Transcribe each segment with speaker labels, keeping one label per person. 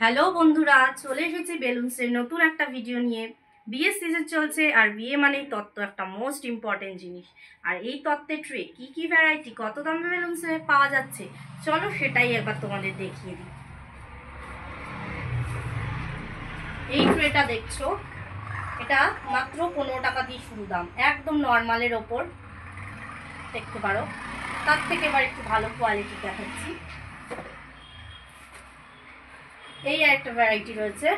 Speaker 1: Hello বন্ধুরা, চলে এসেছি বেলুনসের নতুন একটা ভিডিও নিয়ে। বিয়ের সিজন চলছে আর বিয়ে মানেই তত্ত্ব একটা মোস্ট ইম্পর্টেন্ট জিনিস। আর এই তত্ত্বের ট্রে কি ভ্যারাইটি কত দামে বেলুনসে পাওয়া যাচ্ছে, চলো সেটাই একবার তোমাদের দেখিয়ে দিই। এই ট্রেটা দেখছো, এটা মাত্র 15 টাকা দিয়ে শুরু দাম, একদম নর্মালের ওপর দেখতে পারো। তার থেকে এবার একটু ভালো কোয়ালিটি দেখাচ্ছি। এই একটা ভ্যারাইটি রয়েছে,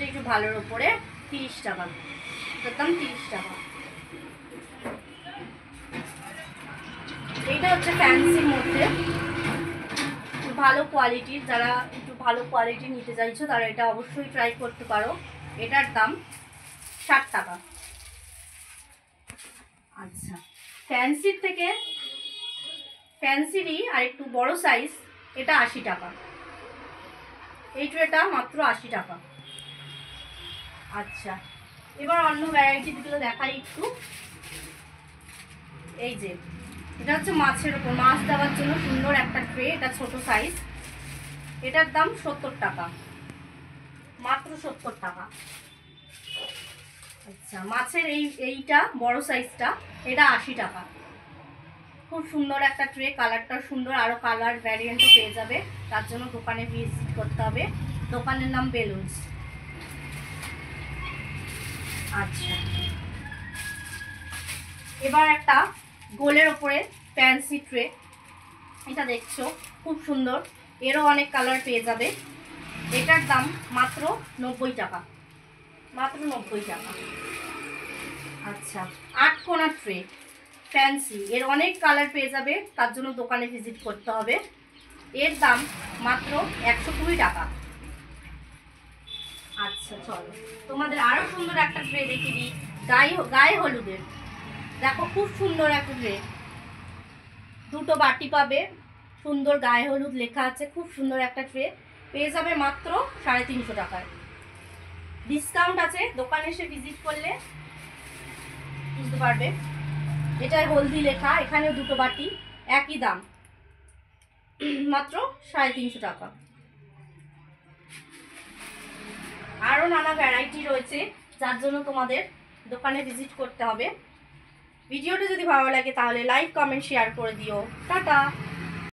Speaker 1: একটু ভালোর উপরে 30 টাকা, দাম 30 টাকা। এইটা হচ্ছে ফ্যান্সির মধ্যে একটু ভালো কোয়ালিটির, যারা একটু ভালো কোয়ালিটি নিতে চাইছো তারা এটা অবশ্যই ট্রাই করতে পারো। এটার দাম 60 টাকা। আচ্ছা, ফ্যান্সির থেকে ফ্যান্সিরই আর একটু বড় সাইজ, এটা 80 টাকা। এই ট্রেটা মাত্র 80 টাকা। আচ্ছা, এবার অন্য ভ্যারাইটিগুলো দেখাই একটু। এই যে এটা হচ্ছে মাছের ওপর, মাছ দেওয়ার জন্য সুন্দর একটা ট্রে, এটা ছোট সাইজ, এটার দাম 70 টাকা, মাত্র 70 টাকা। আচ্ছা, মাছের এইটা বড় সাইজটা, এটা 80 টাকা। খুব সুন্দর একটা ট্রে, কালারটা সুন্দর, আরও কালার ভ্যারিয়েন্টও পেয়ে যাবে, তার জন্য দোকানে ভিজিট করতে হবে। দোকানের নাম বেলুনস। আচ্ছা, এবার একটা গোলের ওপরে ফ্যান্সি ট্রে, এটা দেখছো খুব সুন্দর, এরও অনেক কালার পেয়ে যাবে। এটার দাম মাত্র 90 টাকা, মাত্র 90 টাকা। আচ্ছা, 8 কোণা ট্রে ফ্যান্সি, এর অনেক কালার পেয়ে যাবে, তার জন্য দোকানে ভিজিট করতে হবে। এর দাম মাত্র 120 টাকা। আচ্ছা চলো, তোমাদের আরও সুন্দর একটা ট্রে দেখিয়ে দিই। গায়ে হলুদের, দেখো খুব সুন্দর একটা ট্রে, দুটো বাটি পাবে, সুন্দর গায়ে হলুদ লেখা আছে, খুব সুন্দর একটা ট্রে পেয়ে যাবে মাত্র 350 টাকায়। ডিসকাউন্ট আছে, দোকানে এসে ভিজিট করলে বুঝতে পারবে। এটায় হলদি লেখা, এখানেও দুটো বাটি, একই দাম, মাত্র 350 টাকা। আরও নানা ভ্যারাইটি রয়েছে, যার জন্য তোমাদের দোকানে ভিজিট করতে হবে। ভিডিওটা যদি ভালো লাগে তাহলে লাইক, কমেন্ট, শেয়ার করে দিও। টাটা।